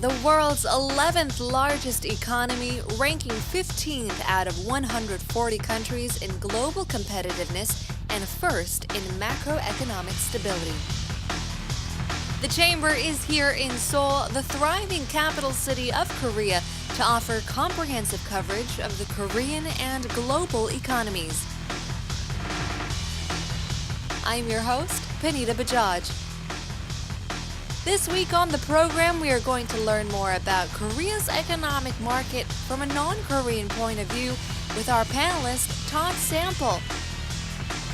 the world's 11th largest economy, ranking 15th out of 140 countries in global competitiveness and first in macroeconomic stability. The Chamber is here in Seoul, the thriving capital city of Korea, to offer comprehensive coverage of the Korean and global economies. I'm your host, Punita Bajaj. This week on the program, we are going to learn more about Korea's economic market from a non-Korean point of view with our panelist, Todd Sample,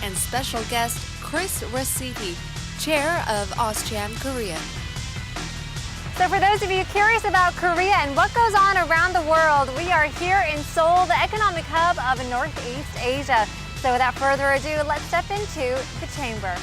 and special guest, Chris Raciti, chair of AustCham Korea. So for those of you curious about Korea and what goes on around the world, we are here in Seoul, the economic hub of Northeast Asia. So without further ado, let's step into the Chamber.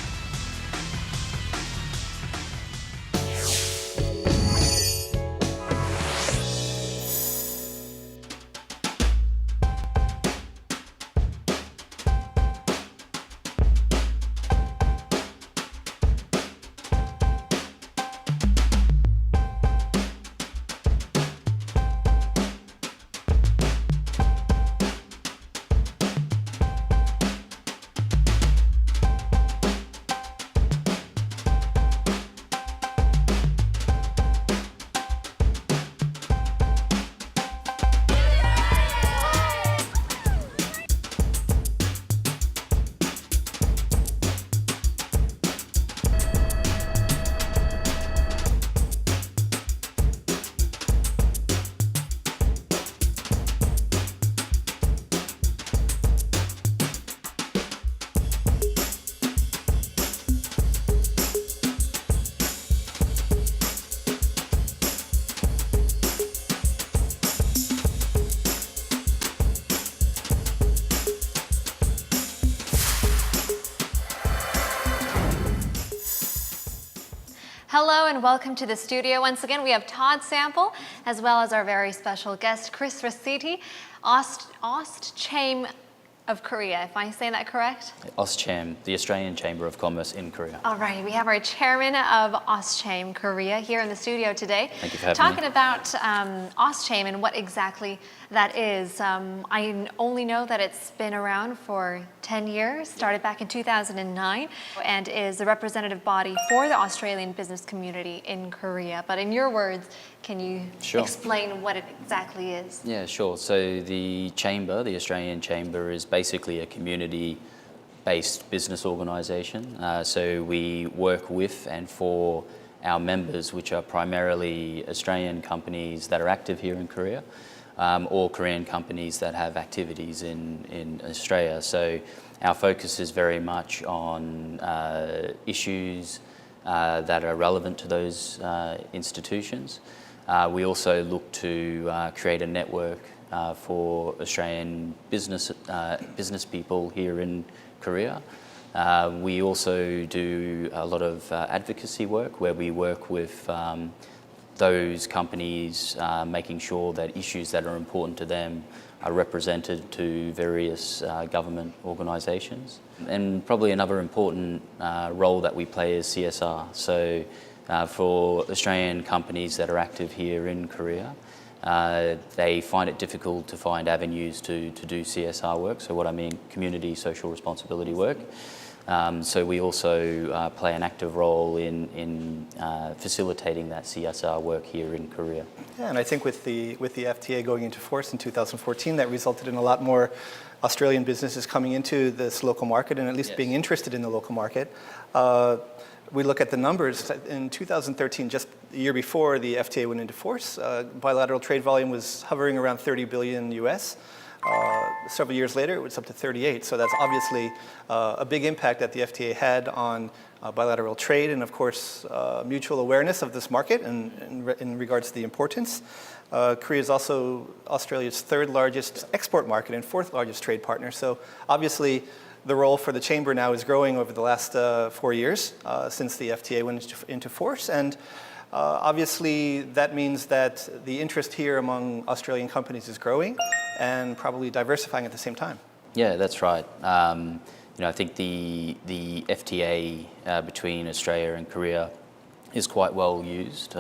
Hello and welcome to the studio. Once again, we have Todd Sample as well as our very special guest, Chris Raciti, AustCham of Korea. If I'm saying that correct? AustCham, the Australian Chamber of Commerce in Korea. All right, we have our chairman of AustCham Korea here in the studio today. Thank you for having me. Talking about AustCham and what exactly that is. I only know that it's been around for 10 years, started back in 2009, and is the representative body for the Australian business community in Korea. But in your words, can you explain what it exactly is? Yeah, sure. So the Chamber, the Australian Chamber, is basically a community-based business organisation. So we work with and for our members, which are primarily Australian companies that are active here in Korea, or Korean companies that have activities in Australia. So our focus is very much on issues that are relevant to those institutions. We also look to create a network for Australian business people here in Korea. We also do a lot of advocacy work where we work with those companies, making sure that issues that are important to them are represented to various government organisations. And probably another important role that we play is CSR. So for Australian companies that are active here in Korea, they find it difficult to find avenues to do CSR work. So what I mean, community social responsibility work. So we also play an active role in facilitating that CSR work here in Korea. Yeah, and I think with the FTA going into force in 2014, that resulted in a lot more Australian businesses coming into this local market and at least being interested in the local market. We look at the numbers. In 2013, just the year before the FTA went into force, bilateral trade volume was hovering around 30 billion US. Several years later, it was up to 38. So that's obviously a big impact that the FTA had on bilateral trade and, of course, mutual awareness of this market and in regards to the importance. Korea is also Australia's third largest export market and fourth largest trade partner. So obviously, the role for the Chamber now is growing over the last 4 years since the FTA went into force. And obviously, that means that the interest here among Australian companies is growing and probably diversifying at the same time. Yeah, that's right. I think the FTA between Australia and Korea is quite well used.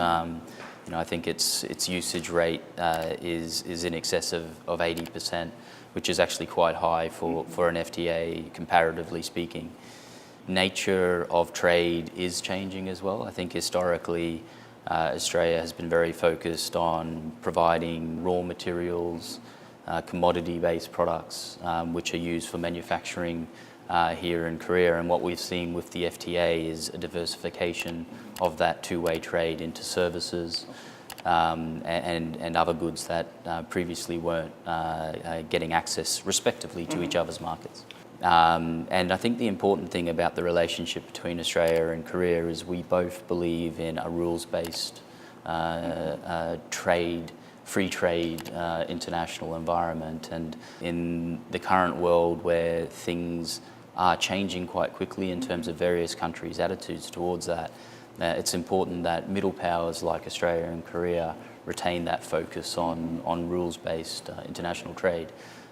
I think its usage rate is in excess of 80%, which is actually quite high for an FTA, comparatively speaking. Nature of trade is changing as well. I think historically, Australia has been very focused on providing raw materials, commodity-based products, which are used for manufacturing here in Korea. And what we've seen with the FTA is a diversification of that two-way trade into services and other goods that previously weren't getting access, respectively, to each other's markets. And I think the important thing about the relationship between Australia and Korea is we both believe in a rules-based trade, free trade, international environment. And in the current world where things are changing quite quickly in terms of various countries' attitudes towards that, it's important that middle powers like Australia and Korea retain that focus on rules-based international trade.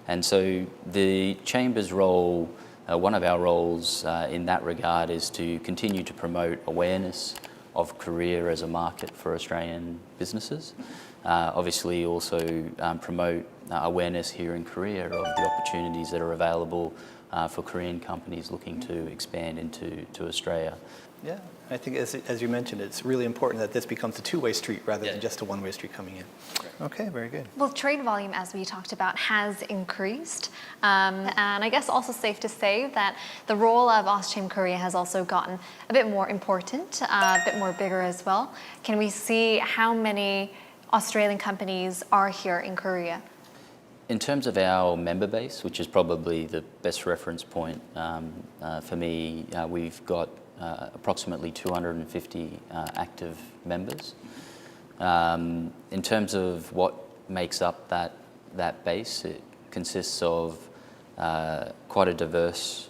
And so the Chamber's role, one of our roles in that regard, is to continue to promote awareness of Korea as a market for Australian businesses. Obviously also promote awareness here in Korea of the opportunities that are available for Korean companies looking to expand into Australia. Yeah, I think as you mentioned, it's really important that this becomes a two-way street rather than just a one-way street coming in. Okay, very good. Well, trade volume, as we talked about, has increased. And I guess also safe to say that the role of AustCham Korea has also gotten a bit more important, a bit more bigger as well. Can we see how many Australian companies are here in Korea? In terms of our member base, which is probably the best reference point for me, we've got approximately 250 active members. In terms of what makes up that base, it consists of quite a diverse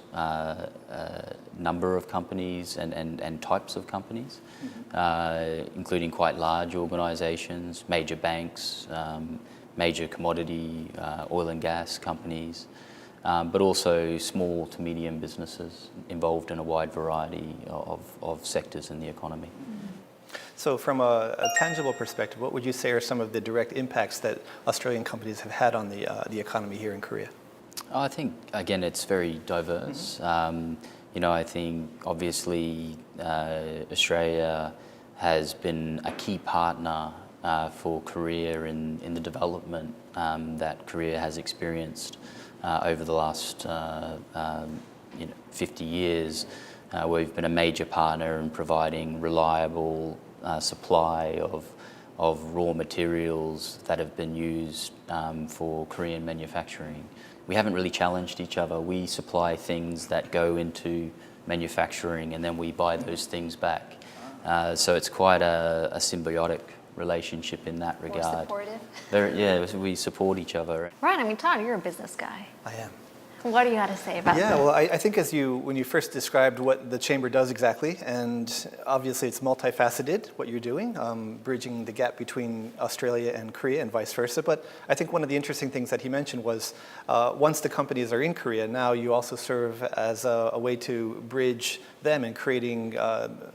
number of companies and types of companies, including quite large organisations, major banks, major commodity, oil and gas companies, but also small to medium businesses involved in a wide variety of sectors in the economy. So from a tangible perspective, what would you say are some of the direct impacts that Australian companies have had on the economy here in Korea? I think, again, it's very diverse. I think obviously Australia has been a key partner for Korea in the development that Korea has experienced over the last 50 years. We've been a major partner in providing reliable supply of raw materials that have been used for Korean manufacturing. We haven't really challenged each other. We supply things that go into manufacturing and then we buy those things back. So it's quite a symbiotic relationship in that regard. More supportive? We support each other. Right, I mean, Todd, you're a business guy. I am. What do you have to say about that? Yeah, well, I think when you first described what the Chamber does exactly, and obviously it's multifaceted, what you're doing, bridging the gap between Australia and Korea and vice versa. But I think one of the interesting things that he mentioned was once the companies are in Korea, now you also serve as a way to bridge them in creating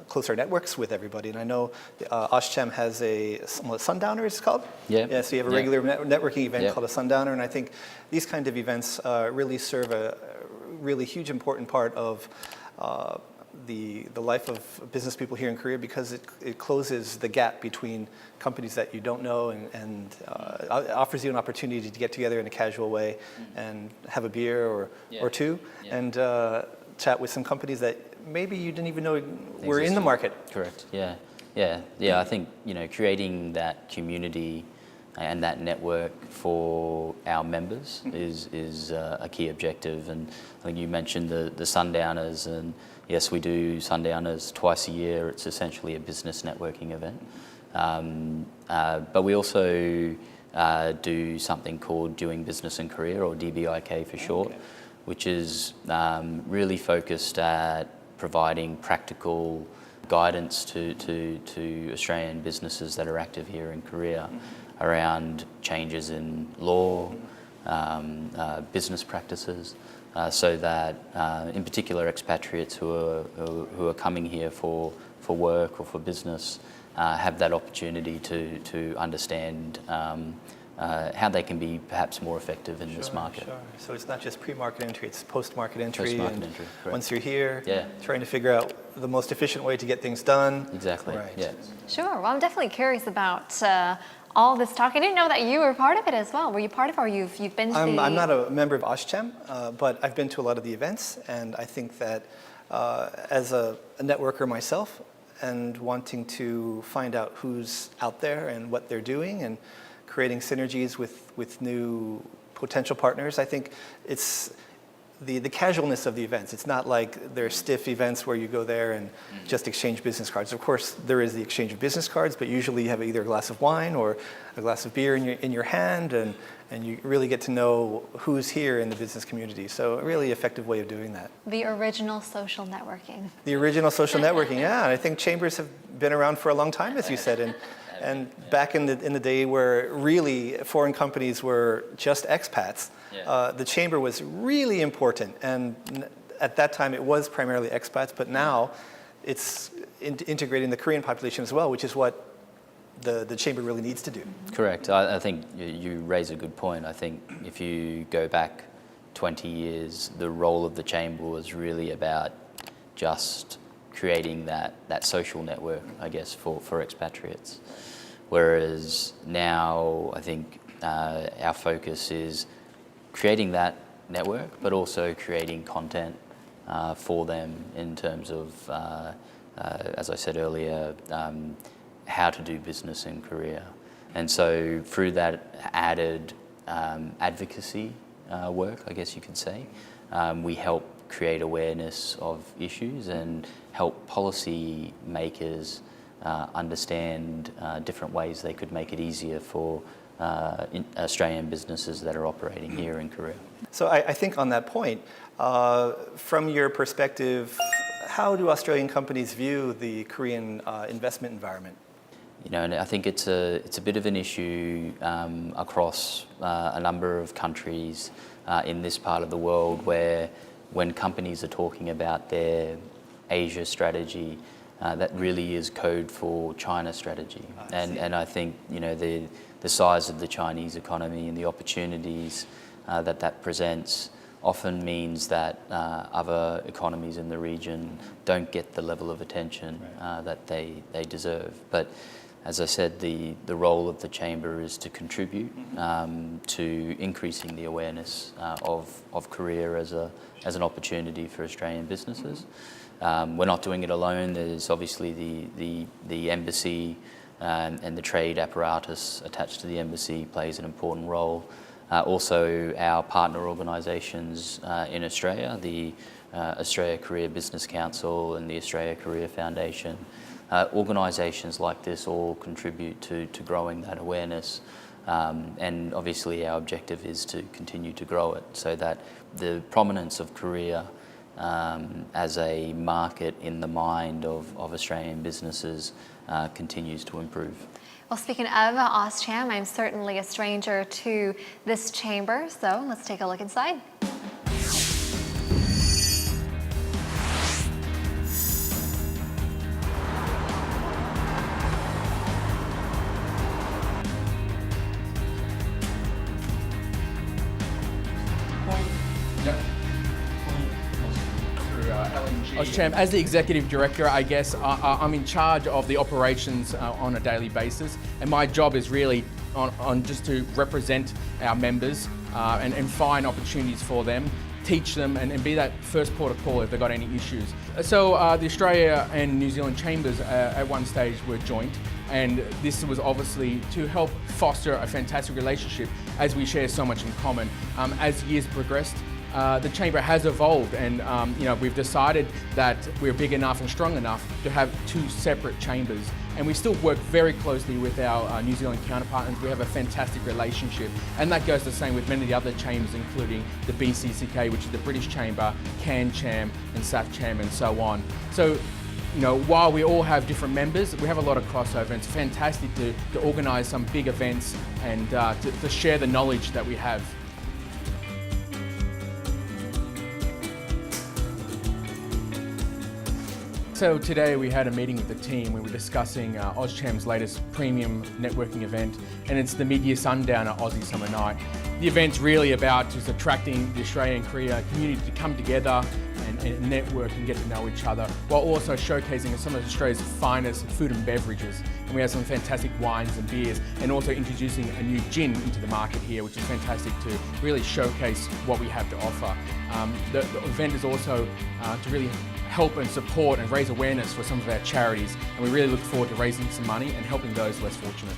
closer networks with everybody. And I know AustCham has a Sundowner, it's called? Yeah, so you have a regular networking event called a Sundowner, and I think these kind of events really serve a really huge important part of the life of business people here in Korea, because it closes the gap between companies that you don't know and offers you an opportunity to get together in a casual way and have a beer or two and chat with some companies that maybe you didn't even know were in the market. Correct. Yeah. I think creating that community and that network for our members is a key objective. And I think you mentioned the Sundowners, and yes, we do Sundowners twice a year. It's essentially a business networking event. But we also do something called Doing Business in Korea, or DBIK for short, which is really focused at providing practical guidance to Australian businesses that are active here in Korea around changes in law, business practices, so that in particular expatriates who are coming here for work or for business have that opportunity to understand how they can be perhaps more effective in this market. Sure. So it's not just pre-market entry, it's post-market entry. Post-market entry, correct. Once you're here, Yeah. trying to figure out the most efficient way to get things done. Exactly. Right. Yeah. Sure. Well, I'm definitely curious about all this talk. I didn't know that you were part of it as well. Were you part of it, or you've been to I'm not a member of AustCham, but I've been to a lot of the events, and I think that as a networker myself, and wanting to find out who's out there and what they're doing, and creating synergies with new potential partners, I think it's the casualness of the events. It's not like they're stiff events where you go there and just exchange business cards. Of course, there is the exchange of business cards, but usually you have either a glass of wine or a glass of beer in your hand, and you really get to know who's here in the business community. So a really effective way of doing that. the original social networking? The original social networking, yeah. I think chambers have been around for a long time, as you said, and back in the day where really foreign companies were just expats, the chamber was really important. And at that time, it was primarily expats, but now it's integrating the Korean population as well, which is what the chamber really needs to do. Correct. I think you raise a good point. I think if you go back 20 years, the role of the chamber was really about just creating that social network, I guess, for expatriates. Whereas now, I think our focus is creating that network, but also creating content for them in terms of, as I said earlier, how to do business in Korea. And so through that added advocacy work, I guess you could say, we help create awareness of issues and help policy makers understand different ways they could make it easier for Australian businesses that are operating here in Korea. So I think on that point, from your perspective, how do Australian companies view the Korean investment environment? You know, and I think it's a bit of an issue across a number of countries in this part of the world, where when companies are talking about their Asia strategy, that really is code for China strategy. And I think, you know, the size of the Chinese economy and the opportunities that presents often means that other economies in the region don't get the level of attention that they deserve. But as I said, the role of the chamber is to contribute to increasing the awareness of Korea as an opportunity for Australian businesses. We're not doing it alone. There's obviously the embassy and the trade apparatus attached to the embassy plays an important role. Also, our partner organisations in Australia, the Australia-Korea Business Council and the Australia-Korea Foundation, organisations like this all contribute to growing that awareness. And obviously our objective is to continue to grow it so that the prominence of Korea as a market in the mind of Australian businesses continues to improve. Well, speaking of AustCham, I'm certainly a stranger to this chamber, so let's take a look inside. AustCham, as the executive director, I guess I'm in charge of the operations on a daily basis, and my job is really on just to represent our members and find opportunities for them, teach them, and be that first port of call if they've got any issues. So the Australia and New Zealand chambers at one stage were joint, and this was obviously to help foster a fantastic relationship as we share so much in common. As years progressed, the chamber has evolved, and you know, we've decided that we're big enough and strong enough to have two separate chambers, and we still work very closely with our New Zealand counterparts. We have a fantastic relationship, and that goes the same with many of the other chambers, including the BCCK, which is the British Chamber, CanCham and SAFCham, and so on. So, you know, while we all have different members, we have a lot of crossover, and it's fantastic to organise some big events and to share the knowledge that we have. So today we had a meeting with the team. We were discussing AustCham's latest premium networking event, and it's the Mid-Year Sundowner Aussie Summer Night. The event's really about just attracting the Australia and Korea community to come together and network and get to know each other, while also showcasing some of Australia's finest food and beverages. And we have some fantastic wines and beers, and also introducing a new gin into the market here, which is fantastic to really showcase what we have to offer. The event is also to really help and support and raise awareness for some of our charities, and we really look forward to raising some money and helping those less fortunate.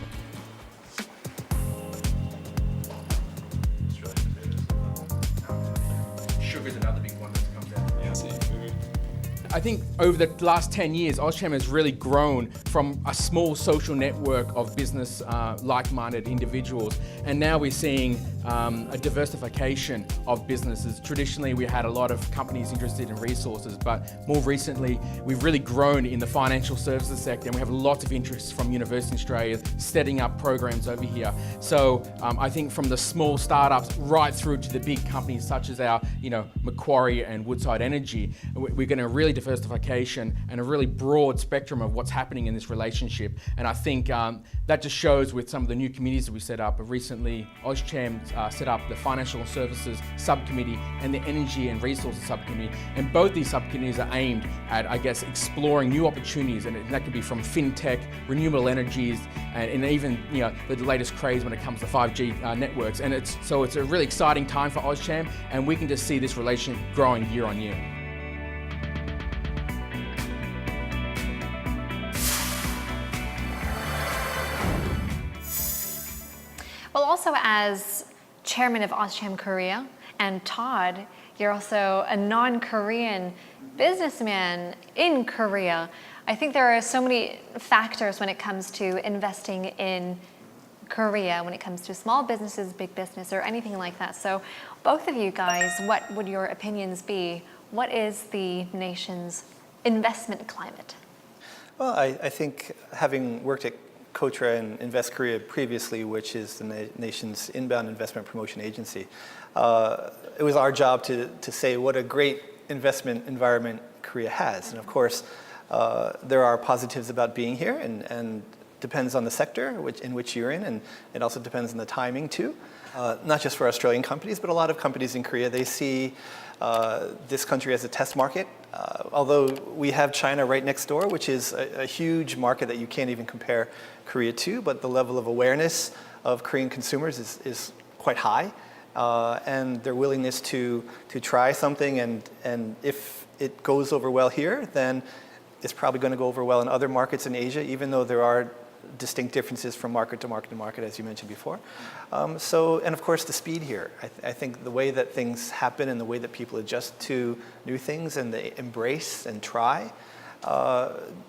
Sugar is another big one that comes out. Yeah, I think over the last 10 years, AustCham has really grown from a small social network of business like-minded individuals, and now we're seeing a diversification of businesses. Traditionally, we had a lot of companies interested in resources, but more recently, we've really grown in the financial services sector, and we have lots of interest from University Australia setting up programs over here. So I think from the small startups right through to the big companies such as our, Macquarie and Woodside Energy, we're getting a really diversification and a really broad spectrum of what's happening in this relationship. And I think that just shows with some of the new committees that we set up. Recently, AustCham set up the Financial Services Subcommittee and the Energy and Resources Subcommittee. And both these subcommittees are aimed at, exploring new opportunities. And that could be from fintech, renewable energies, and even the latest craze when it comes to 5G networks. And it's a really exciting time for AustCham, and we can just see this relationship growing year on year. Well, also as chairman of AustCham Korea, and Todd, you're also a non-Korean businessman in Korea. I think there are so many factors when it comes to investing in Korea, when it comes to small businesses, big business, or anything like that. So both of you guys, what would your opinions be? What is the nation's investment climate? Well, I think having worked at Kotra and Invest Korea previously, which is the nation's inbound investment promotion agency, it was our job to say what a great investment environment Korea has. And of course, there are positives about being here, and depends on the sector in which you're in, and it also depends on the timing too. Not just for Australian companies, but a lot of companies in Korea, they see this country as a test market. Although we have China right next door, which is a huge market that you can't even compare Korea to, but the level of awareness of Korean consumers is quite high, and their willingness to try something, and if it goes over well here, then it's probably going to go over well in other markets in Asia, even though there are distinct differences from market to market to market, as you mentioned before. And of course, the speed here. I think the way that things happen and the way that people adjust to new things and they embrace and try,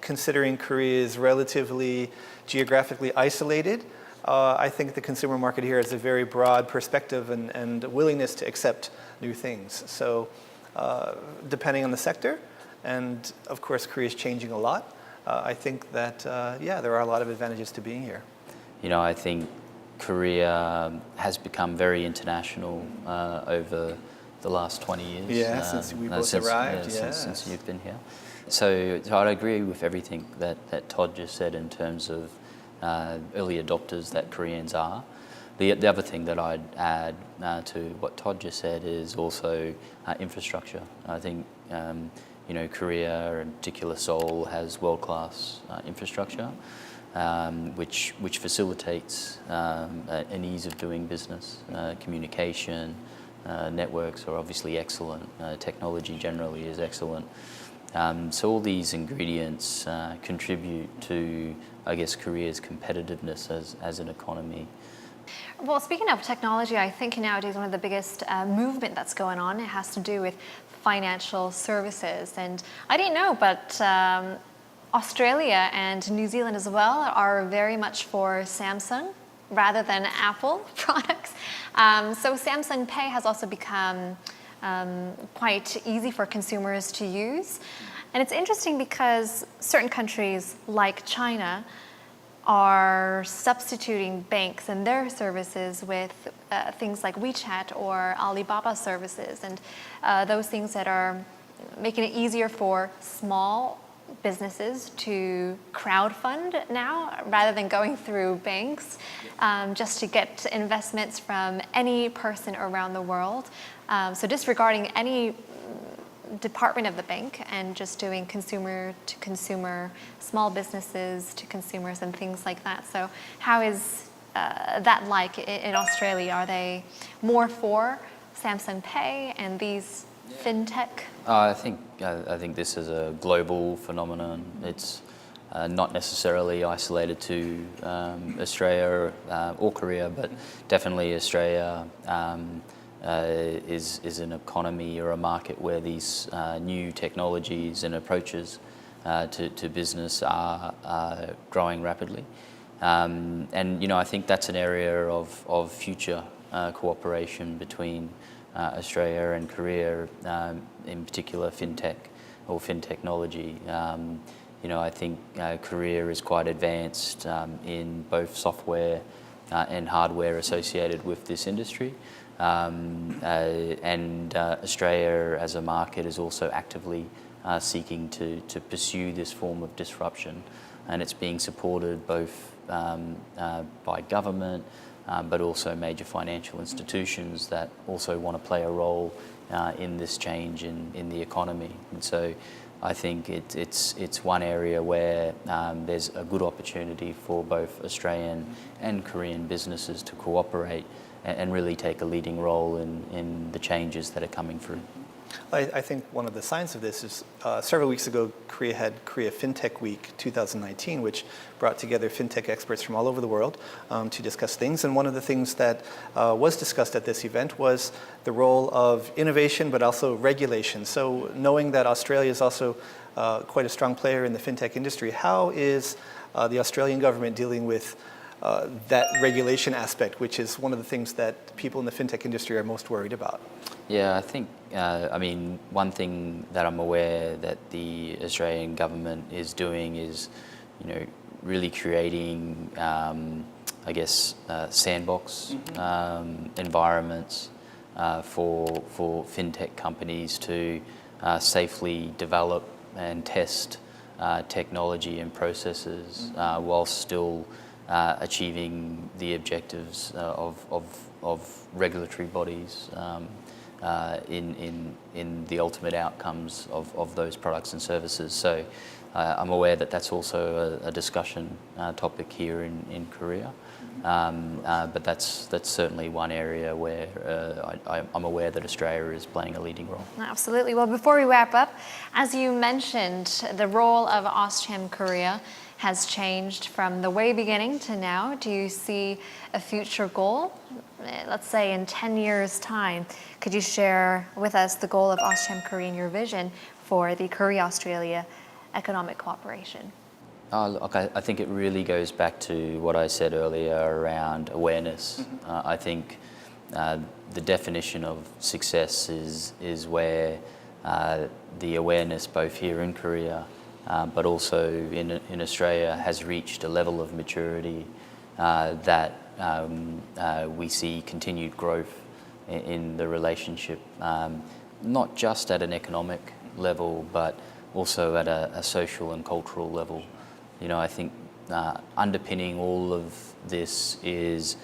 considering Korea is relatively geographically isolated, I think the consumer market here has a very broad perspective and willingness to accept new things. So depending on the sector, and of course, Korea is changing a lot. I think that, there are a lot of advantages to being here. I think Korea has become very international over the last 20 years. Yeah, since we both arrived. Since you've been here. So I'd agree with everything that Todd just said in terms of early adopters that Koreans are. The other thing that I'd add to what Todd just said is also infrastructure. I think Korea, in particular Seoul, has world-class infrastructure, which facilitates an ease of doing business. Communication, networks are obviously excellent. Technology generally is excellent. So all these ingredients contribute to, Korea's competitiveness as an economy. Well, speaking of technology, I think nowadays one of the biggest movement that's going on, it has to do with financial services. And I didn't know, but Australia and New Zealand as well are very much for Samsung rather than Apple products. So Samsung Pay has also become quite easy for consumers to use. And it's interesting because certain countries like China are substituting banks and their services with things like WeChat or Alibaba services, and those things that are making it easier for small businesses to crowdfund now rather than going through banks, just to get investments from any person around the world. So disregarding any department of the bank and just doing consumer to consumer, small businesses to consumers and things like that. So how is that like in Australia? Are they more for Samsung Pay and these fintech? I think this is a global phenomenon. It's not necessarily isolated to Australia or Korea, but definitely Australia is an economy or a market where these new technologies and approaches to business are growing rapidly. And I think that's an area of future cooperation between Australia and Korea, in particular fintech or fintechnology. I think Korea is quite advanced in both software and hardware associated with this industry. And Australia as a market is also actively seeking to pursue this form of disruption, and it's being supported both by government, but also major financial institutions that also want to play a role in this change in the economy. And so I think it's one area where there's a good opportunity for both Australian and Korean businesses to cooperate and really take a leading role in the changes that are coming through. I think one of the signs of this is several weeks ago, Korea had Korea FinTech Week 2019, which brought together fintech experts from all over the world to discuss things. And one of the things that was discussed at this event was the role of innovation, but also regulation. So knowing that Australia is also quite a strong player in the fintech industry, how is the Australian government dealing with that regulation aspect, which is one of the things that people in the fintech industry are most worried about? Yeah, I think, one thing that I'm aware that the Australian government is doing is, really creating, sandbox environments for fintech companies to safely develop and test technology and processes while still achieving the objectives of regulatory bodies in the ultimate outcomes of those products and services. So I'm aware that that's also a discussion topic here in Korea. But that's certainly one area where I'm aware that Australia is playing a leading role. Absolutely. Well, before we wrap up, as you mentioned, the role of AustCham Korea has changed from the way beginning to now. Do you see a future goal? Let's say in 10 years' time, could you share with us the goal of AustCham Korea and your vision for the Korea-Australia economic cooperation? Look, I think it really goes back to what I said earlier around awareness. I think the definition of success is where the awareness both here in Korea but also in Australia has reached a level of maturity that we see continued growth in the relationship, not just at an economic level, but also at a social and cultural level. I think underpinning all of this is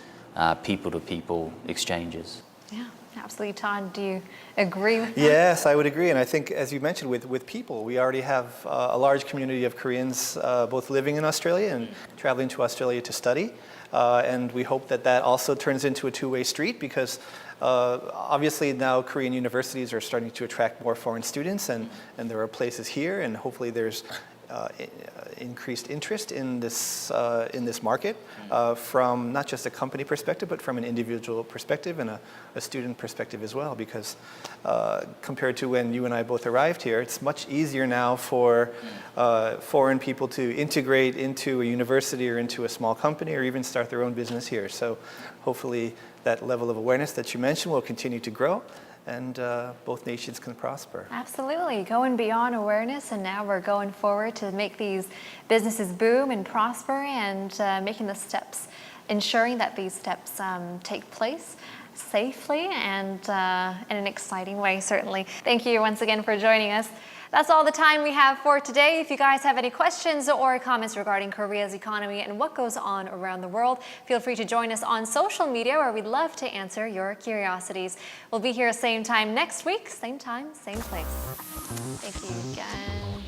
people-to-people exchanges. Yeah, absolutely. Todd, do you agree with that? Yes, I would agree. And I think, as you mentioned, with people, we already have a large community of Koreans both living in Australia and traveling to Australia to study. And we hope that also turns into a two-way street, because obviously now Korean universities are starting to attract more foreign students, and there are places here, and hopefully there's increased interest in this market from not just a company perspective, but from an individual perspective and a student perspective as well. Because compared to when you and I both arrived here, it's much easier now for foreign people to integrate into a university or into a small company or even start their own business here. So hopefully that level of awareness that you mentioned will continue to grow, and both nations can prosper. Absolutely. Going beyond awareness, and now we're going forward to make these businesses boom and prosper, and making the steps, ensuring that these steps take place safely and in an exciting way, certainly. Thank you once again for joining us. That's all the time we have for today. If you guys have any questions or comments regarding Korea's economy and what goes on around the world, feel free to join us on social media where we'd love to answer your curiosities. We'll be here same time next week, same time, same place. Thank you again.